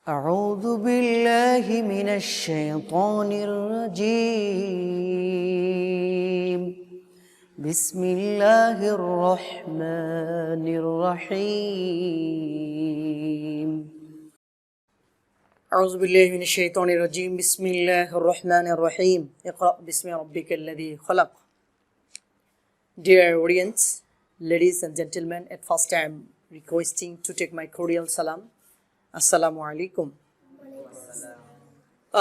أعوذ بالله من الشيطان الرجيم بسم الله الرحمن الرحيم أعوذ بالله من الشيطان الرجيم بسم الله الرحمن الرحيم اقرأ باسم ربك الذي خلق. Dear audience, ladies and gentlemen, at first I am requesting to take my cordial salam. Assalamu alaikum.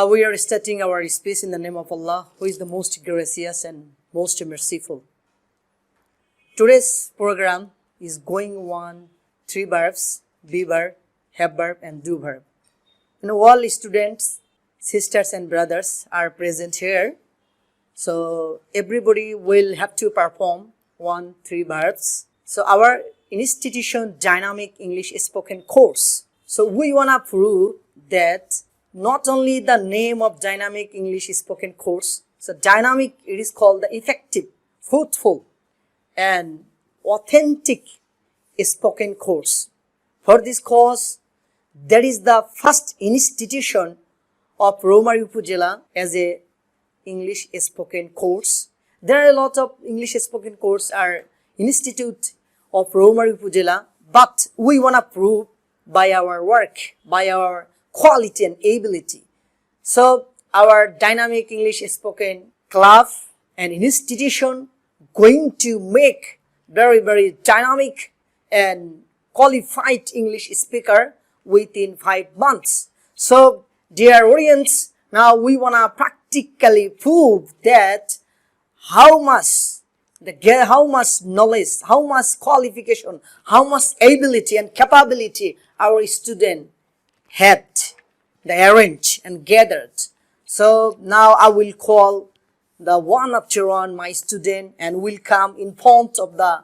We are starting our speech in the name of Allah, who is the most gracious and most merciful. Today's program is going on 3 verbs: be verb, have verb, and do verb. And all students, sisters, and brothers are present here. So everybody will have to perform 3 verbs. So our institution dynamic English spoken course. So we wanna prove that not only the name of dynamic English spoken course, so dynamic, it is called the effective, fruitful, and authentic spoken course. For this course, that is the first institution of Romari Upazila as a English spoken course. There are a lot of English spoken course are institute of Romari Upazila, but we wanna prove by our work, by our quality and ability. So our dynamic English spoken club and institution going to make very, very dynamic and qualified English speaker within 5 months. So dear audience, now we wanna practically prove that how much knowledge, how much qualification, how much ability and capability our student had, they arranged and gathered. So now I will call the one after one my student and will come in front of the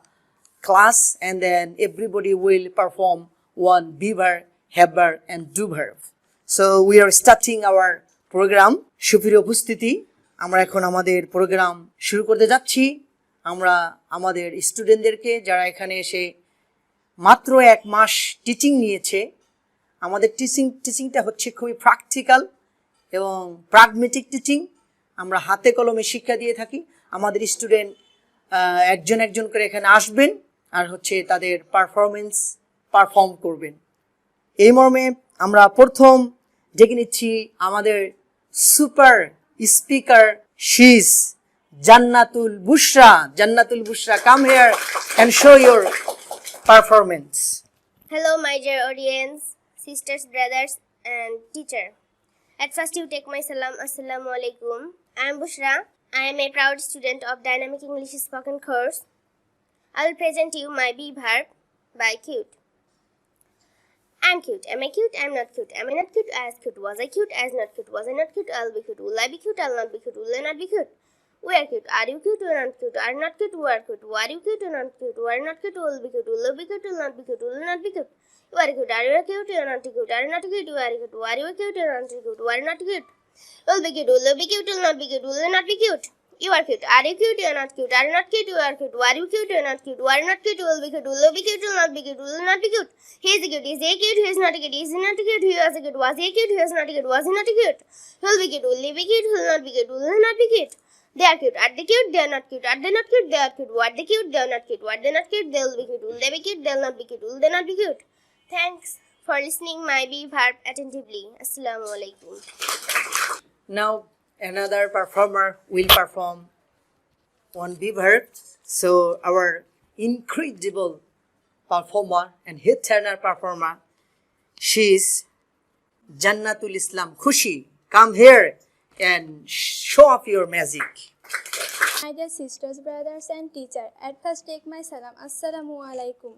class, and then everybody will perform one be verb, have verb, and do verb. So we are starting our program. সুপ্রিয় উপস্থিতি, আমরা এখন আমাদের programme শুরু করতে যাচ্ছি। আমরা আমাদের স্টুডেন্টদেরকে যারা এখানে এসে মাত্র 1 মাস টিচিং নিয়েছে, আমাদের টিচিংটা হচ্ছে খুবই প্র্যাকটিক্যাল এবং প্র্যাগমেটিক টিচিং। আমরা হাতে কলমে শিক্ষা দিয়ে থাকি। আমাদের স্টুডেন্ট একজন একজন করে এখানে আসবেন আর তাদের পারফর্ম করবেন। এই মর্মে আমরা প্রথম ডেকে নিচ্ছি আমাদের super speaker, she is Jannatul Bushra. Jannatul Bushra, come here and show your performance. Hello, my dear audience, sisters, brothers, and teacher. At first, you take my salam. Assalamu alaikum. I am Bushra. I am a proud student of Dynamic English Spoken course. I will present you my be verb by cute. I'm cute. Am I cute? I'm not cute. Am I not cute? As cute. Was I cute? As not cute. Was I not cute? I'll be cute. Will I be cute? I'll not be cute. Will I not be cute? We are cute. Are you cute? We are not cute. Are not cute? We are cute. Are you cute? We are not cute. We are not cute. Will be cute. Will be cute. Will not be cute. Will not be cute. You are cute. Are you cute? You are not cute. Are you not cute? You are cute. Are you cute? You are not cute. You are not cute. Will be cute. Will be cute. Will not be cute. Will not be cute. You are cute. Are you cute? You are not cute. Are you not cute? You are cute. Are you cute? You are not cute. You are not cute. Will be cute. Will be cute. Will not be cute. Will not be cute. He is cute. Is he cute? He is not cute. Is he not cute? He was cute. Was he cute? He was not cute. Was he not cute? Will be cute. Will he be cute? Will not be cute. Will not be cute. They are cute. Are they cute? They are not cute. Are they not cute? They are cute. Are they cute? They are not cute. Are they not cute? They will be cute. Will they be cute? They will not be cute. Will they not be cute? Thanks for listening my be verb attentively. Assalamu alaikum. Now another performer will perform one be verb. So our incredible performer and hit turner performer, she is Jannatul Islam Khushi. Come here and show off your magic. My dear sisters, brothers, and teacher, at first take my salam. Assalamu alaikum.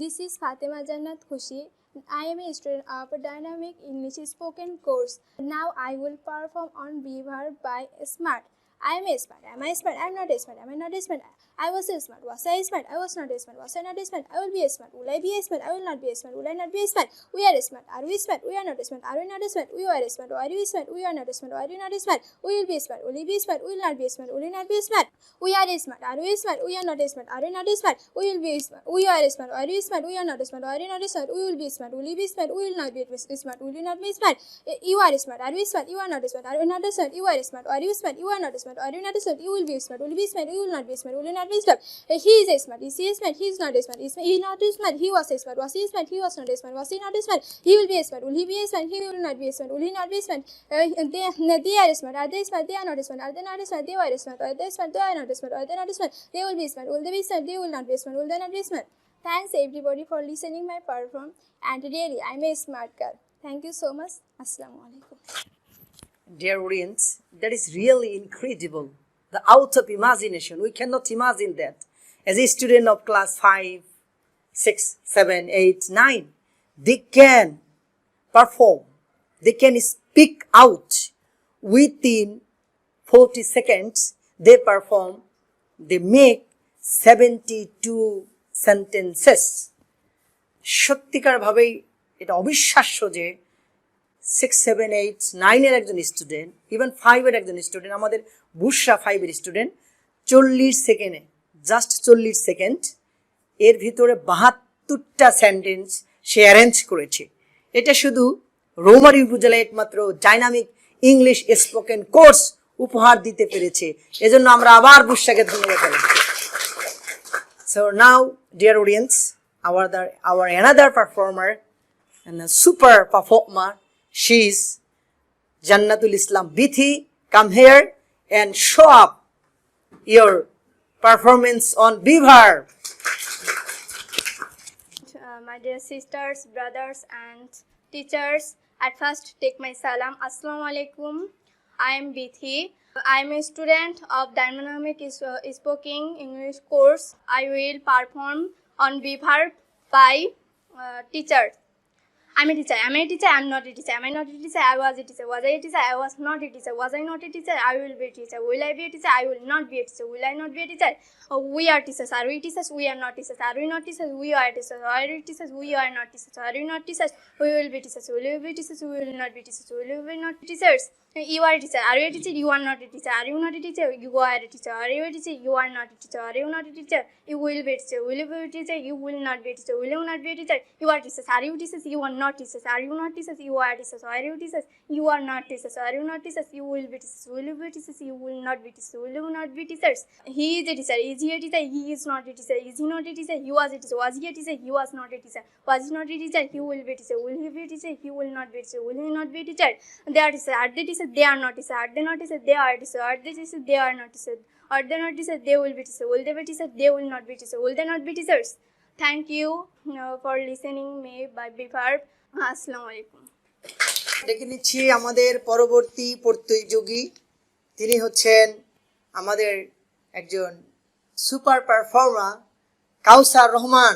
This is Fatima Jannat Khushi. I am a student of Dynamic English Spoken course. Now I will perform on be verb by smart. I am smart. Am I smart? I am not smart. Am I not smart? I was smart. Was I smart? I was not smart. Was I not smart? I will be smart. Will I be smart? I will not be smart. Will I not be smart? We are smart. Are we smart? We are not smart. Are we not smart? We are smart. Are you smart? We are not smart. Are you not smart? We will be smart. Will you be smart? We will not be smart. Will you not be smart? We are smart. Are we smart? We are not smart. Are we not smart? We will be smart. We are smart. Are you smart? We are not smart. Are you not smart? We will be smart. Will you be smart? We will not be smart. Will you not be smart? You are smart. Are we smart? You are not smart. Are you not smart? You are smart. Are you smart? You are not smart. Are you not smart? You will be smart. Will you be smart? You will not be smart. Will you not be smart? He is smart. Is he smart? He is not smart. Is he not smart? He was smart. Was he smart? He was not smart. Was he not smart? He will be smart. Will he be smart? He will not be smart. Will he not be smart? They are smart. Are they smart? They are not smart. Are they not smart? They are smart. Are they smart? They are not smart. Are they not smart? They will be smart. Will they be smart? They will not be smart. Will they not be smart? Thanks everybody for listening my perform. And really, I'm a smart girl. Thank you so much. Assalamu alaikum. Dear audience, that is really incredible. The out of imagination, we cannot imagine that. As a student of class 5, 6, 7, 8, 9, they can perform, they can speak out within 40 seconds. They perform, they make 72 sentences. সত্যিকার ভাবেই এটা অবিশ্বাস্য যে 6, 7, 8, 9 এর একজন student, even 5 এর একজন student, আমাদের বুশরা 5 এর স্টুডেন্ট 40 সেকেন্ডে, জাস্ট 40 সেকেন্ড এর ভিতরে 72টা সেন্টেন্স সে অ্যারেঞ্জ করেছে। এটা শুধু রৌমারী উপজেলায় একমাত্র ডাইনামিক ইংলিশ স্পোকেন কোর্স উপহার দিতে পেরেছে। এজন্য আমরা আবার বুশরাকে ধন্যবাদ জানাচ্ছি। So now, dear audience, our another performer and a super performer, she is Jannatul Islam Bithi. Come here and show up your performance on Beaver. My dear sisters, brothers and teachers, at first take my salam. Assalamu alaikum. I am Bithi. I am a student of Dynamic Spoken English course. I will perform on Beaver by teachers. I'm a teacher. Am I a teacher? I'm not a teacher. Am I not a teacher? I was a teacher. Was I a teacher? I was not a teacher. Was I not a teacher? I will be a teacher. Will I be a teacher? I will not be a teacher. Will I not be a teacher? We are teachers. Are we teachers? We are not teachers. Are we not teachers? We are teachers. Are we teachers? We are not teachers. Are we not teachers? We will be teachers. Will you be teachers? We will not be teachers. Will you be not teachers? You are a teacher. Are you a teacher? You are not a teacher. Are you not a teacher? You are a teacher. Are you a teacher? You are not a teacher. Are you not a teacher? You will be a teacher. Will you be a teacher? You will not be a teacher. Will you not be a teacher? You are teachers. Are you teachers? You are not teachers. Are you not teachers? You are teachers. Are you teachers? You are not teachers. Are you not teachers? You will be teachers. Will you be teachers? You will not be teachers. Will you not be teachers? He is a teacher. Is he a teacher? He is not a teacher. Is he not a teacher? He was a teacher. Was he a teacher? He was not a teacher. Was he not a teacher? He will be a teacher. Will he be a teacher? He will not be a teacher. Will he not be a teacher? They are teachers. Are they teachers? They are not teachers. Are they not teachers? They are teachers. Are they teachers? They are not teachers. Are they not teachers? They will be teachers. Will they be teachers? They will not be teachers. Will they not be teachers? Thank you for listening me by Beaver. Assalamu alaikum. ডেকে নিচ্ছি আমাদের পরবর্তী প্রতিযোগী। তিনি হচ্ছেন আমাদের একজন super performer Kawsar Rahman.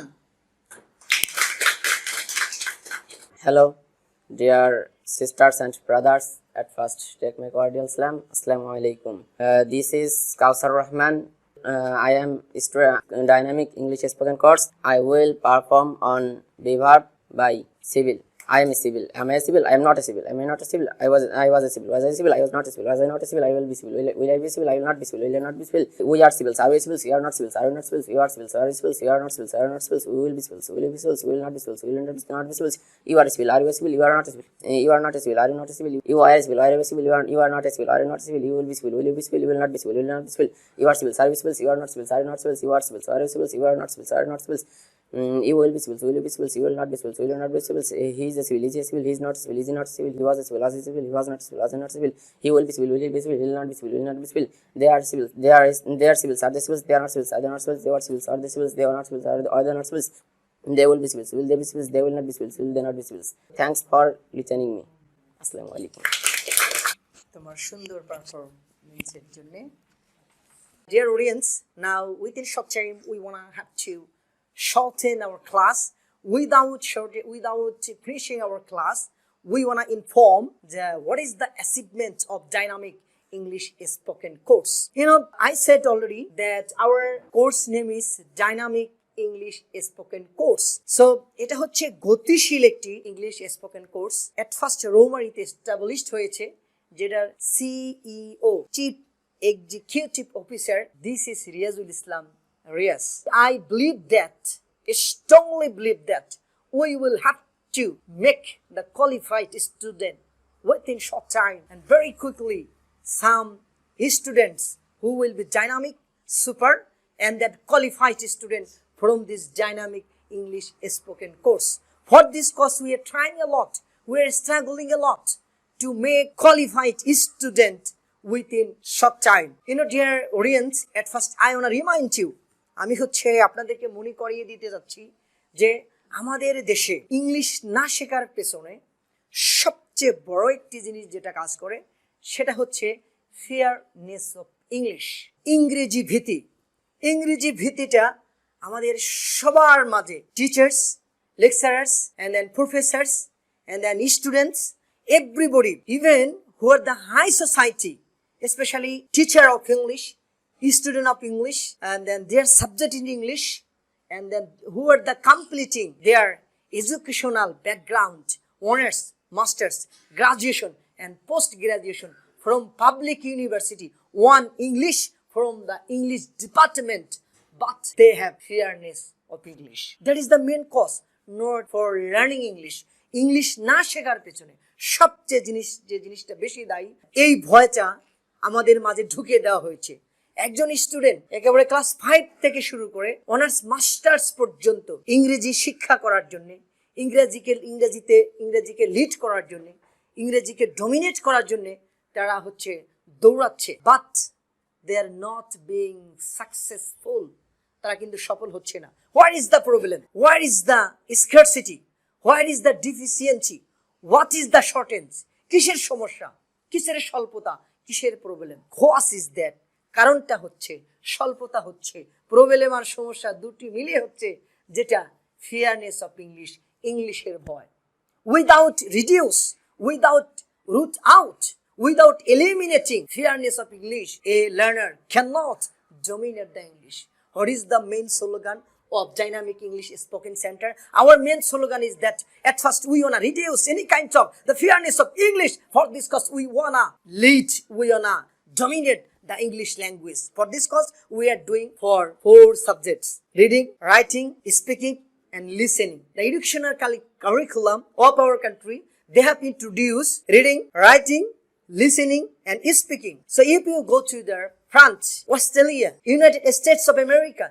Hello, dear sisters and brothers. At first, take my cordial salam. Assalamu alaikum. This is Kausar Rahman. I am Dynamic English Spoken Course. I will perform on Beaver by Civil. I am a civil. Am I a civil? I am not a civil. Am I not a civil? I was a civil. Was I a civil? I was not a civil. Was I not a civil? I will be civil. Will I be civil? I will not be civil. Will I not be civil? We are civils. Are we civils? You are not civils. Are we not civils? You are civils. Are we civils? You are not civils. Are we not civils? We will be civils. Will you be civils? We will not be civils. We will not be civils. You are a civil. Are you a civil? You are not a civil. You are not a civil. Are you not a civil? You are a civil. Are you a civil? You are not a civil. Are you not a civil? You will be civil. Will you be civil? You will not be civil. Will you not be civil? You are civils. Are we civils? You are not civils. Are you not civils? You are civils. Are you civils? You are not civils. Are you not civils? You will be civil. Will you be civil? You will not be civil. You will not be civil. He is a civil. He is a civil. He is not civil. He is not civil. He was a civil. Was a civil. He was not civil. Was not civil. He will be civil. Will he be civil? He will not be civil. Will not be civil. They are civil. They are civils. Are they civils? They are not civils. Are they not civils? They are civils. Are they civils? They are not civils. Are they not civils? They will be civils. Will they be civils? They will not be civils. Will they not be civils? Thanks for listening me. Assalamu alaikum. তোমার সুন্দর পারফরমেন্সের জন্য। Dear audience, now within short time we wanna have to shorten our class. Without finishing our class, we wanna inform what is the achievement of Dynamic English spoken course. I said already that our course name is Dynamic English spoken course. So এটা হচ্ছে গতিশীল একটি English spoken course. At first রোমারিতে established হয়েছে, যেটার CEO chief executive officer this is Riazul Islam Riaz. I believe that, strongly believe that we will have to make the qualified student within short time and very quickly some students who will be dynamic, super, and that qualified students from this dynamic English spoken course. For this course, we are trying a lot. We are struggling a lot to make qualified student within short time. Dear audience, at first I want to remind you, আমি হচ্ছে আপনাদেরকে মনে করিয়ে দিতে যাচ্ছি যে আমাদের দেশে ইংলিশ না শেখার পেছনে সবচেয়ে বড় একটি জিনিস যেটা কাজ করে সেটা হচ্ছে ফিয়ারনেস অফ ইংলিশ। ইংরেজি ভীতি। ইংরেজি ভীতিটা আমাদের সবার মাঝে, teachers, lecturers, and then professors, and then students, everybody, even who are the high society, especially teacher of English, student of English, and then their subject in English, and then who are the completing their educational background, honors, masters, graduation, and post-graduation from public university, one English from the English department, but they have fearness of English. That is the main cause, not for learning English. English না শেখার পেছনে সবচেয়ে যে জিনিসটা বেশি দায়ী, এই ভয়টা আমাদের মাঝে ঢুকিয়ে দেওয়া হয়েছে। একজন স্টুডেন্ট একেবারে ক্লাস 5 থেকে শুরু করে অনার্স মাস্টার্স পর্যন্ত ইংরেজি শিক্ষা করার জন্য, ইংরেজিকে লিড করার জন্য, ইংরেজিকে ডমিনেট করার জন্য তারা হচ্ছে দৌড়াচ্ছে, but they are not being successful. তারা কিন্তু সফল হচ্ছে না। What is the problem? What is the scarcity? What is the deficiency? What is the shortage? কিসের সমস্যা? কিসের স্বল্পতা? কিসের প্রবলেম? What is that? কারণটা হচ্ছে স্বল্পতা, হচ্ছে প্রবলেম আর সমস্যা দুটি মিলিয়ে হচ্ছে যেটা ফিয়ারনেস অফ ইংলিশ, ইংলিশের ভয়। Without reduce, without root out, without eliminating fearness of English, a learner cannot dominate the English. What is the main slogan of Dynamic English Spoken Center? Our main slogan is that at first we wanna reduce any kind of the fearness of English. For this cause we wanna lead, we wanna dominate the English language. For this cause we are doing for 4 subjects: reading, writing, speaking, and listening. The educational curriculum of our country, they have introduced reading, writing, listening, and speaking. So if you go to the France, Australia, United States of America,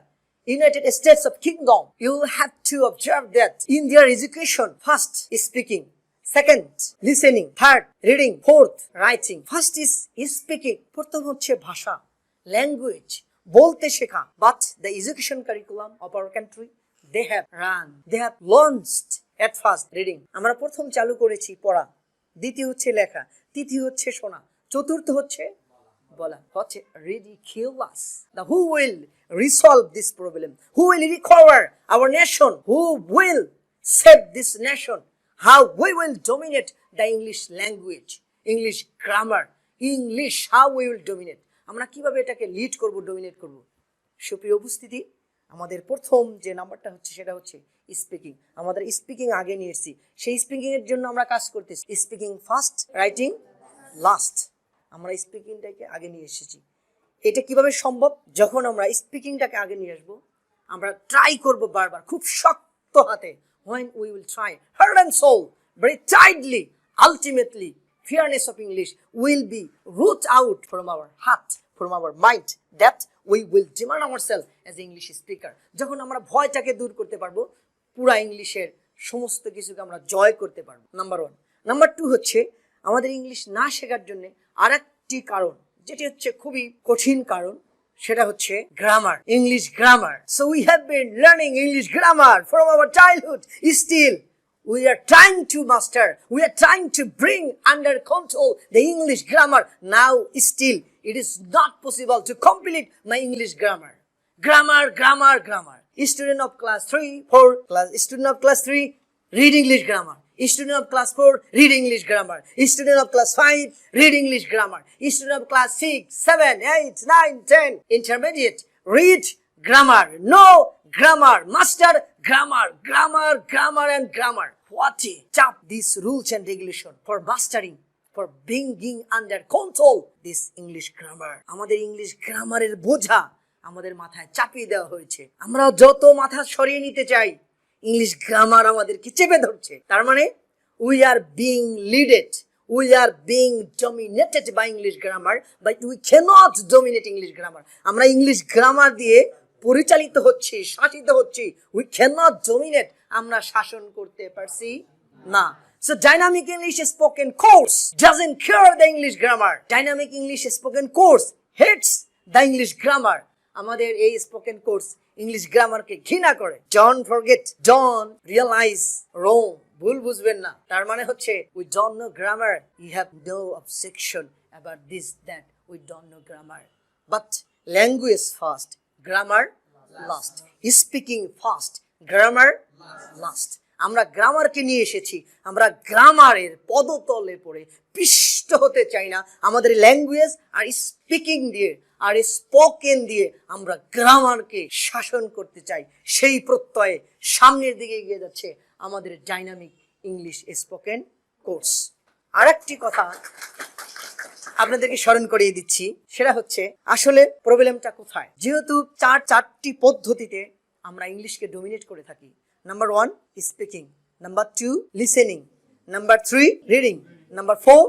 United States of Kingdom, you will have to observe that in their education, first is speaking, second listening, third reading, fourth writing. First is speaking, প্রথম হচ্ছে ভাষা, language, বলতে শেখা। But the education curriculum of our country, they have launched at first reading. আমরা প্রথম চালু করেছি পড়া, দ্বিতীয় হচ্ছে লেখা, তৃতীয় হচ্ছে শোনা, চতুর্থ হচ্ছে বলা, হচ্ছে ridiculous. Who will resolve this problem? Who will recover our nation? Who will save this nation? How we will dominate the English language, English grammar, English, how we will dominate? আমরা কিভাবে এটাকে লিড করব, dominate করব? সুপ্রিয় উপস্থিতি, আমাদের প্রথম যে নাম্বারটা হচ্ছে সেটা হচ্ছে স্পিকিং। আমাদের স্পিকিং আগে নিয়ে এসেছি, সেই স্পিকিং এর জন্য আমরা কাজ করতেছি। Speaking first, writing last. আমরা স্পিকিংটাকে আগে নিয়ে এসেছি। এটা কিভাবে সম্ভব? যখন আমরা স্পিকিংটাকে আগে নিয়ে আসবো, আমরা ট্রাই করব বারবার, খুব শক্ত হাতে। when we will try heart and soul very tightly, ultimately fearness of English will be root out from our heart, from our mind, that we will demand ourselves as English speaker. যখন আমরা ভয়টাকে দূর করতে পারবো, পুরা ইংলিশের সমস্ত কিছুকে আমরা জয় করতে পারবো। নাম্বার 1। নাম্বার 2 হচ্ছে আমাদের ইংলিশ না শেখার জন্য আরেকটি কারণ, যেটি হচ্ছে খুবই কঠিন কারণ, সেটা হচ্ছে grammar, English grammar. So we have been learning English grammar from our childhood. Still we are trying to master, we are trying to bring under control the English grammar. Now still it is not possible to complete my English grammar. Grammar. Student of class 3, 4, student of class 3, read English grammar. Student of class 4, read English grammar. Student of class 5, read English grammar. Student of class 6, 7, 8, 9, 10, intermediate, read grammar. No grammar. Master grammar, grammar, grammar and grammar. What a tough these rules and regulation for mastering, for bringing under control this English grammar. আমাদের English গ্রামারের বোঝা আমাদের মাথায় চাপিয়ে দেওয়া হয়েছে। আমরা যত মাথা সরিয়ে নিতে চাই, ইংলিশ গ্রামার আমাদেরকে চেপে ধরছে। তার মানে we are being leaded, we are being dominated by English grammar, but we cannot dominate English grammar. আমরা ইংলিশ গ্রামার দিয়ে পরিচালিত হচ্ছি, শাসিত হচ্ছি। we cannot dominate, আমরা শাসন করতে পারছি না। So dynamic English spoken course doesn't care the English grammar. Dynamic English spoken course hates the English grammar. আমাদের এই স্পোকেন কোর্স ইংলিশ গ্রামারকে ঘৃণা করে। Don't forget, don't realize wrong. ভুল বুঝবেন না। তার মানে হচ্ছে we don't know grammar. You have no objection about this, that we don't know grammar. But language first, grammar last. Speaking fast, grammar last. আমরা গ্রামারকে নিয়ে এসেছি, আমরা গ্রামারের পদতলে পড়ে পিষ্ট হতে চাই না। আমাদের ল্যাঙ্গুয়েজ আর স্পিকিং দিয়ে আর স্পোকেন দিয়ে আমরা গ্রামারকে শাসন করতে চাই। সেই প্রত্যয়ে সামনের দিকে এগিয়ে যাচ্ছে আমাদের ডাইনামিক ইংলিশ স্পোকেন কোর্স। আরেকটি কথা আপনাদেরকে স্মরণ করিয়ে দিচ্ছি, সেটা হচ্ছে আসলে প্রবলেমটা কোথায়। যেহেতু চারটি পদ্ধতিতে আমরা ইংলিশকে ডমিনেট করে থাকি। Number 1 speaking, number 2 listening, number 3 reading, number 4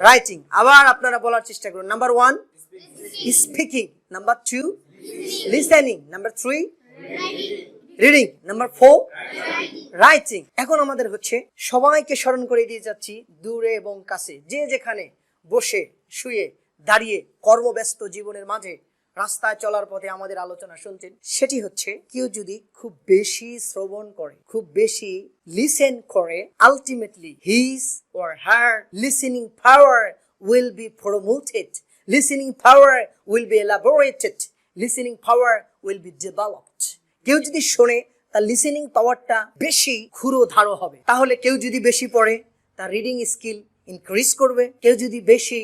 writing. আবার আপনারা বলার চেষ্টা করুন। Number 1 speaking, number 2 listening, number 3 reading, number 4 writing. এখন আমাদের হচ্ছে সবাইকে স্মরণ করে দিয়ে যাচ্ছি, দূরে এবং কাছে, যে যেখানে বসে শুয়ে দাঁড়িয়ে কর্মব্যস্ত জীবনের মাঝে রাস্তায় চলার পথে আমাদের আলোচনা শুনছেন, সেটি হচ্ছে কেউ যদি খুব বেশি শ্রবণ করে, খুব বেশি লিসেন করে, ultimately his or her listening power will be promoted, listening power will be elaborated, listening power will be developed. কেউ যদি শোনে তার লিসেনিং পাওয়ারটা বেশি ক্ষুরোধারো হবে। তাহলে কেউ যদি বেশি পড়ে তার রিডিং স্কিল ইনক্রিজ করবে, কেউ যদি বেশি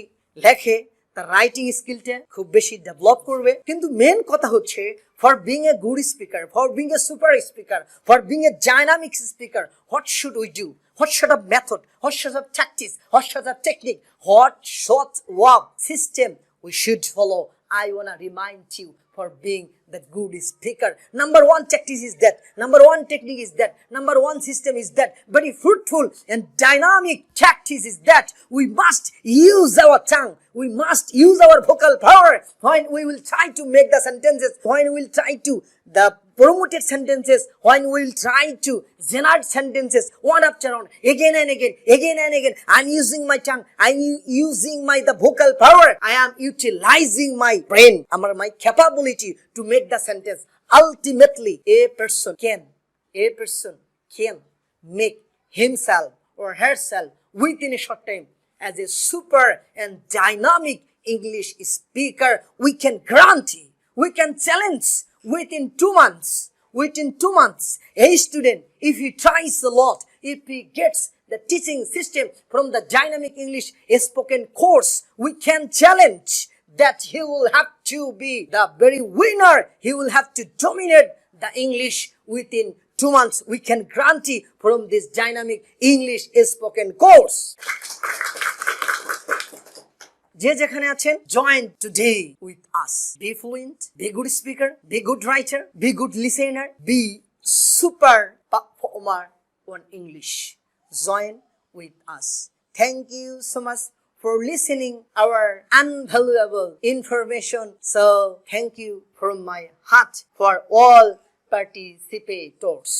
লেখে তার রাইটিং স্কিলটা খুব বেশি ডেভেলপ করবে। কিন্তু মেন কথা হচ্ছে for being a good speaker, for being a super speaker, for being a dynamic speaker, what should we do? What sort of method, what sort of tactics, what sort of technique, what sort of system we should follow? I want to remind you for being the good speaker. Number 1 tactic is that. Number 1 technique is that. Number 1 system is that. Very fruitful and dynamic tactics is that. We must use our tongue. We must use our vocal power when we will try to make the sentences, when we will try to the promoted sentences, when we will try to generate sentences one after one, again and again, again and again. I'm using my tongue, I'm using the vocal power, I am utilizing my brain, my capability to make the sentence. Ultimately, a person can make himself or herself within a short time as a super and dynamic English speaker. We can guarantee, we can challenge within 2 months. Within 2 months, a student, if he tries a lot, if he gets the teaching system from the dynamic English spoken course, we can challenge that he will have to be the very winner. He will have to dominate the English within 2 months. We can guarantee from this dynamic English spoken course. যে যেখানে আছেন, join today with us. Be fluent, be good speaker, be good writer, be good listener, be super performer on English. Join with us. Thank you so much for listening our invaluable information. So thank you from my heart for all participators.